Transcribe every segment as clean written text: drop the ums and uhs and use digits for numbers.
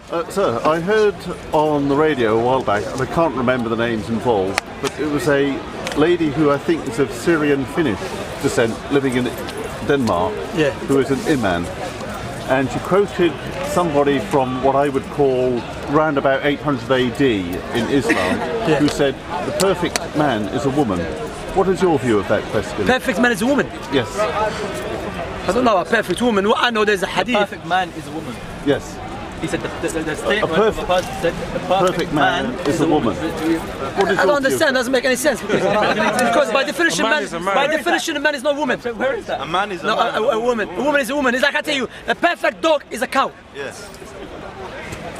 Sir, I heard on the radio a while back, and I can't remember the names involved, but it was a lady who I think is of Syrian Finnish descent living in Denmark, who is an imam. And she quoted somebody from what I would call round about 800 AD in Islam, who said the perfect man is a woman. What is your view of that question? Perfect man is a woman? Yes. I don't know a perfect woman. I know there's a hadith. The perfect man is a woman. Yes. He said the statement of a person said the perfect man is a woman. What I don't understand. Doesn't make any sense because by definition, a man is not a woman. Where is that? A man is a man. A woman. A woman is a woman. It's like I tell you, a perfect dog is a cow. Yes.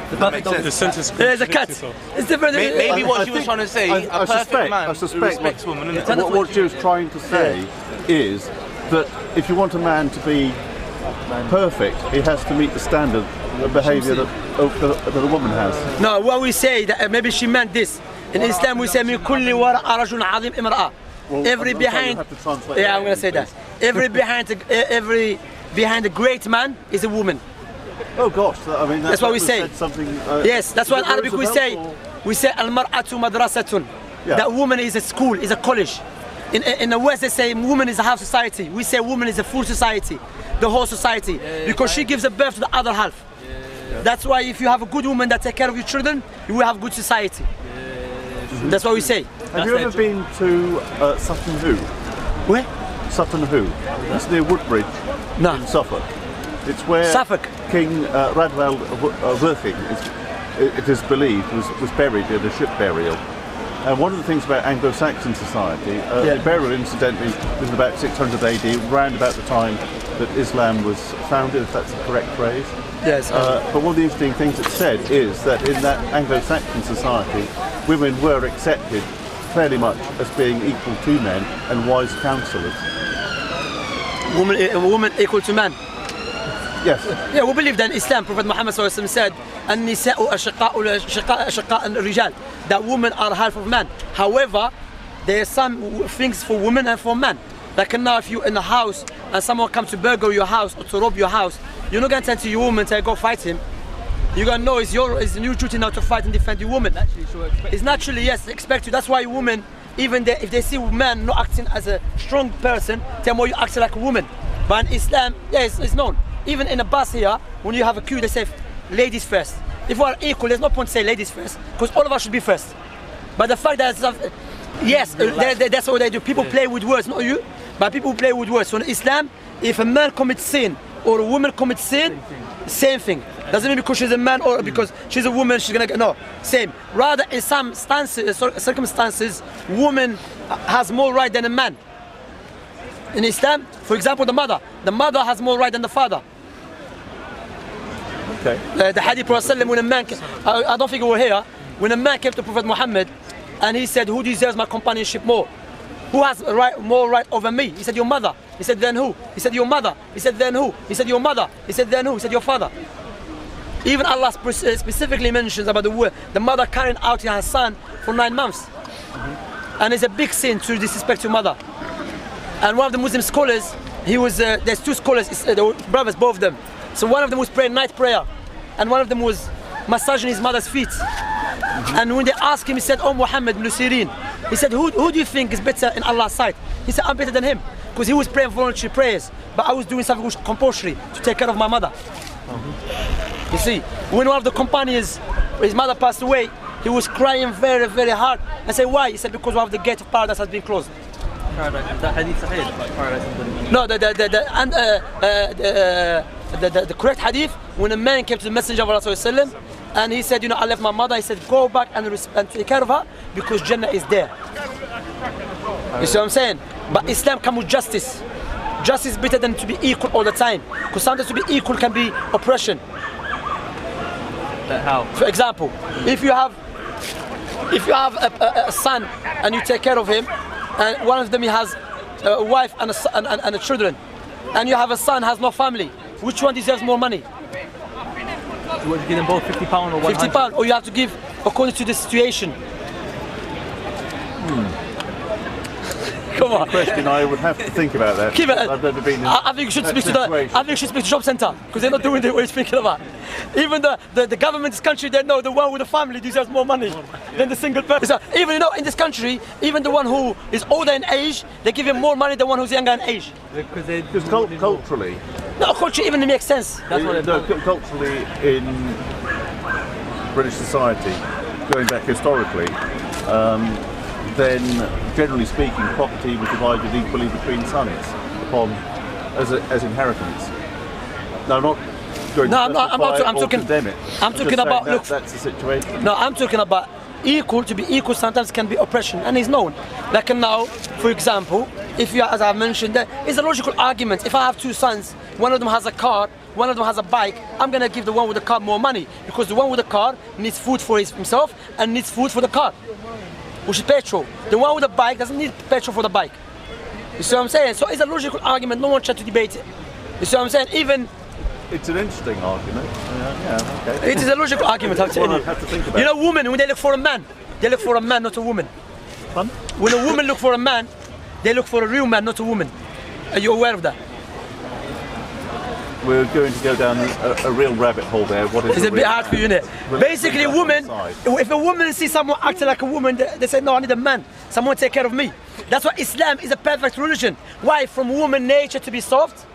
The perfect dog. The sentence. There's a cat. It's different. Maybe what she was trying to say, a perfect man who respects women. What she was trying to say is that if you want a man to be perfect, he has to meet the standard of behaviour that a woman has. No, what we say, that maybe she meant this. In Islam we say min kulli wara'a rajulun 'azim imra'a. Every behind, yeah, I'm going to say that. Every behind a great man is a woman. Oh gosh, I mean that's what we say. Yes, that's what in Arabic we say. We say al-mar'atu madrasatun. That woman is a school, is a college. In the West they say woman is a half society. We say woman is a full society, the whole society, because she gives a birth to the other half. That's why if you have a good woman that take care of your children, you will have good society. That's what we say. Have you ever been to Sutton Hoo? Where? Sutton Hoo. It's near Woodbridge in Suffolk. It's where King Radwell Worthing, it is believed, was buried in a ship burial. And one of the things about Anglo-Saxon society, the burial incidentally was about 600 AD, round about the time that Islam was founded, if that's the correct phrase. Yes. But one of the interesting things it said is that in that Anglo-Saxon society, women were accepted fairly much as being equal to men and wise counsellors. Woman equal to man? Yes. Yeah, we believe that in Islam, Prophet Muhammad said, "An-nisa'u ashqa'u al-rijal," that women are half of man. However, there are some things for women and for men. Like now, if you're in a house and someone comes to burgle your house or to rob your house, you're not going to tell to your woman to go fight him. You're going to know it's your duty now to fight and defend your woman. It's naturally, yes, expected. That's why women, even if they see men not acting as a strong person, tell them, you acting like a woman. But in Islam, yes, it's known. Even in a bus here, when you have a queue, they say ladies first. If we are equal, there's no point to say ladies first, because all of us should be first. But the fact that, yes, that's what they do. People play with words, not you, but people play with words. So in Islam, if a man commits sin or a woman commits sin, same thing. Doesn't mean because she's a man or because she's a woman, she's gonna get, no, same. Rather, in some circumstances, woman has more right than a man. In Islam, for example, the mother has more right than the father. Okay. The Hadith Prophet when a man, I don't think we were here, when a man came to Prophet Muhammad and he said, who deserves my companionship more? Who has more right over me? He said, your mother. He said, then who? He said, your mother. He said, then who? He said, your mother. He said, then who? He said, your father. Even Allah specifically mentions about the mother carrying out her son for 9 months. And it's a big sin to disrespect your mother. And one of the Muslim scholars, there's two scholars, they were brothers, both of them. So one of them was praying night prayer, and one of them was massaging his mother's feet. And when they asked him, he said, "Oh Muhammad ibn Sirin," he said, who do you think is better in Allah's sight? He said, I'm better than him, because he was praying voluntary prayers, but I was doing something which was compulsory to take care of my mother. You see, when one of the companions, his mother passed away, he was crying very, very hard. I said, why? He said, because one of the gate of paradise has been closed. That hadith sahih, like paradise. No, the correct hadith, when a man came to the Messenger of Allah and he said, I left my mother, he said, go back and take care of her because Jannah is there. You see what I'm saying? But Islam comes with justice. Justice is better than to be equal all the time, because sometimes to be equal can be oppression. How? For example, if you have a son and you take care of him, and one of them he has a wife and a children, and you have a son has no family, which one deserves more money? You want to give them both £50 or £100? £50, or you have to give according to the situation. Come on. Question, I would have to think about that. Keep it. I've never been in I think you should speak to the shop centre, because they're not doing what you're speaking about. Even the government in this country, they know the one with the family deserves more money than the single person. So even, you know, in this country, even the one who is older in age, they give him more money than the one who's younger in age. Because culturally. No, culture even makes sense. That's what culturally in British society, going back historically, then generally speaking, property was divided equally between sons as inheritance. Now, not going I'm talking about. Look, that's the situation. No, I'm talking about equal. To be equal sometimes can be oppression, and it's known. Like now, for example, if you, as I mentioned, it's a logical argument. If I have two sons, one of them has a car, one of them has a bike, I'm gonna give the one with the car more money, because the one with the car needs food for himself and needs food for the car, which is petrol. The one with the bike doesn't need petrol for the bike. You see what I'm saying? So it's a logical argument. No one tried to debate it. You see what I'm saying? Even. It's an interesting argument. Yeah, okay. It is a logical argument, I'm telling you. Have to think about. You know, women, when they look for a man, they look for a man, not a woman. Fun? When a woman look for a man, they look for a real man, not a woman. Are you aware of that? We're going to go down a real rabbit hole there. What is it's a bit hard for you, isn't it? Basically, a woman, if a woman sees someone acting like a woman, they say, no, I need a man. Someone take care of me. That's why Islam is a perfect religion. Why? From woman nature to be soft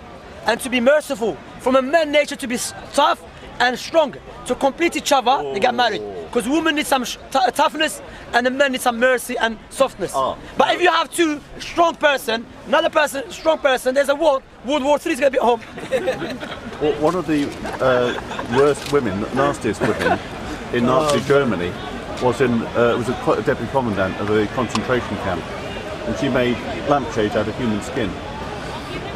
and to be merciful. From a man nature to be tough and strong. To complete each other, they get married. Because women need some toughness and the man needs some mercy and softness. But if you have two strong person, another person, strong person, there's a war. World War III is going to be at home. Well, one of the worst women, nastiest women in Nazi Germany was a deputy commandant of a concentration camp, and she made lampshades out of human skin.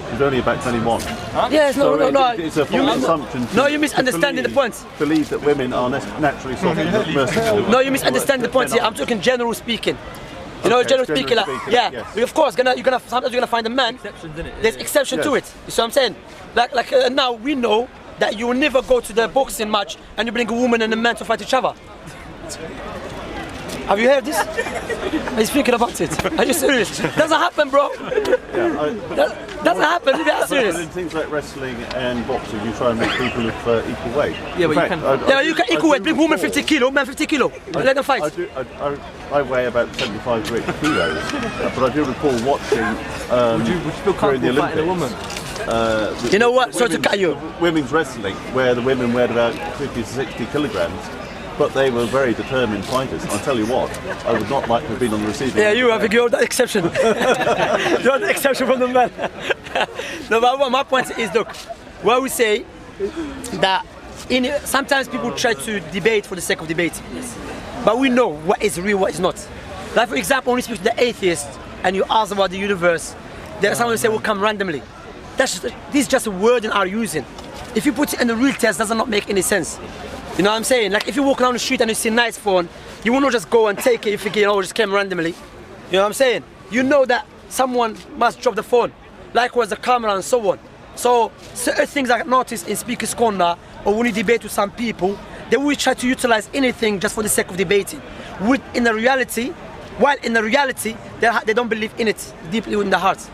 She was only about 21. Huh? Yes, no. It's a false assumption. No, you're misunderstanding the point. Believe that women are naturally soft and merciful. No, you misunderstand the point here. I'm talking general speaking. You know, general speaking, yes. Of course, sometimes you're gonna find a man. There's exception to it. You see what I'm saying? Like now we know that you will never go to the boxing match and you bring a woman and a man to fight each other. Have you heard this? Are you speaking about it? Are you serious? Doesn't happen, bro. Doesn't happen. You're serious. But in things like wrestling and boxing, you try and make people of equal weight. Yeah, but you can equal weight. Bring woman 50 kilo, man 50 kilo. Let them fight. I weigh about 75 to 80 kilos, but I do recall watching would you feel comfortable fighting a woman? You know what? Sorry to cut you. Women's wrestling, where the women weighed about 50 to 60 kilograms. But they were very determined fighters. I'll tell you what, I would not like to have been on the receiving end. Yeah, you're the exception. You're the exception from the man. No, but my point is, look, what we say that sometimes people try to debate for the sake of debate. But we know what is real, what is not. Like for example, when you speak to the atheist and you ask about the universe, there's someone who say will come randomly. This is just a word in our using. If you put it in the real test, it does not make any sense. You know what I'm saying? Like if you walk down the street and you see a nice phone, you will not just go and take it if you think, it just came randomly. You know what I'm saying? You know that someone must drop the phone. Likewise the camera and so on. So certain things I noticed in Speaker's Corner or when you debate with some people, they will try to utilize anything just for the sake of debating. While in the reality, they don't believe in it deeply in the heart.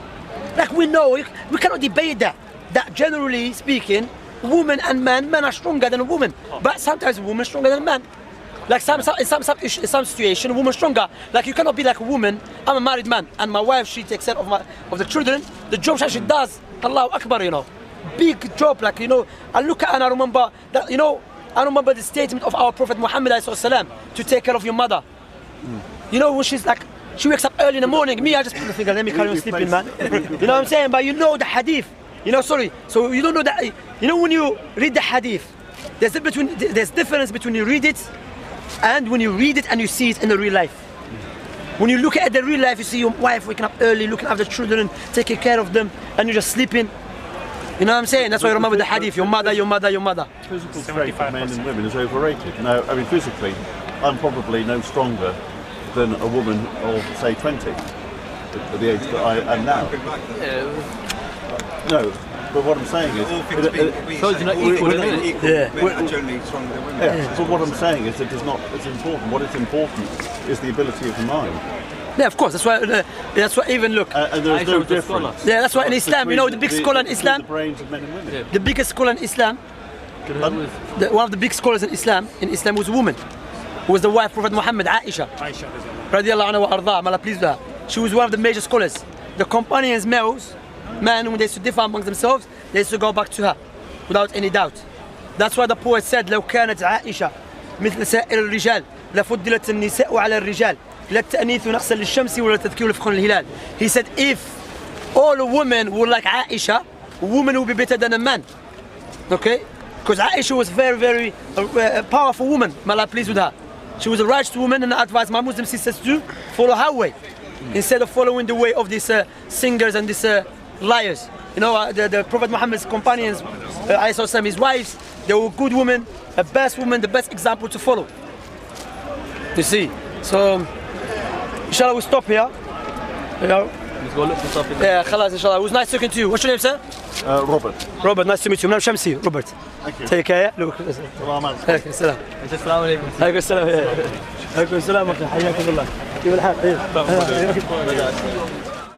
Like we know, we cannot debate that. That generally speaking, women and men are stronger than a woman, but sometimes a woman is stronger than a man. Like in some situation, a woman is stronger. Like you cannot be like a woman. I'm a married man, and my wife she takes care of the children. The job she does, Allahu Akbar, you know, big job. Like you know, I look at and I remember that I remember the statement of our Prophet Muhammad ﷺ to take care of your mother. You know when she's like, she wakes up early in the morning. Me, I just put the finger, let me carry on sleeping, man. You know what I'm saying? But you know the hadith. So you don't know that. You know when you read the hadith, there's difference between you read it and when you read it and you see it in the real life. When you look at the real life, you see your wife waking up early, looking after the children, taking care of them, and you're just sleeping. You know what I'm saying? That's why you remember the hadith, your mother. Physical strength of men and women is overrated. Now, I mean, physically, I'm probably no stronger than a woman of, say, 20, at the age that I am now. No, but what I'm saying is... Men are generally stronger than women. Yeah, but what I'm saying is it's important. What is important is the ability of the mind. Yeah, of course. That's why even look. And there's no difference. Yeah, that's why in Islam, you know, the big scholar in Islam. The brains of men and women. Yeah. The biggest scholar in Islam. One of the big scholars in Islam was a woman, who was the wife of Prophet Muhammad, Aisha. Radiallahu anha wa arda, may Allah please with her. She was one of the major scholars. The companions, males, men, when they used to differ amongst themselves, they used to go back to her, without any doubt. That's why the poet said, لو كانت عائشة مثل سائر الرجال لفضلت النساء على الرجال لا التأنيث نقصا للشمس ولا تذكير لفخر الهلال. He said, if all women were like Aisha, women would be better than a man. Okay? Because Aisha was very, very powerful woman. May Allah please with her. She was a righteous woman, and I advise my Muslim sisters to follow her way instead of following the way of these singers and these liars. You know, the Prophet Muhammad's companions, his wives, they were good women, the best example to follow. You see, so inshallah we stop here. You know. Let's go look for something. Yeah, khalas, inshallah. It was nice talking to you. What's your name, sir? Robert. Robert, nice to meet you. My name is Shamsi. Robert. Thank you. Take care. Salam alaikum. Salam. Assalamu alaikum. عليكم السلام. عليكم السلام. حياكم الله. كيف الحال؟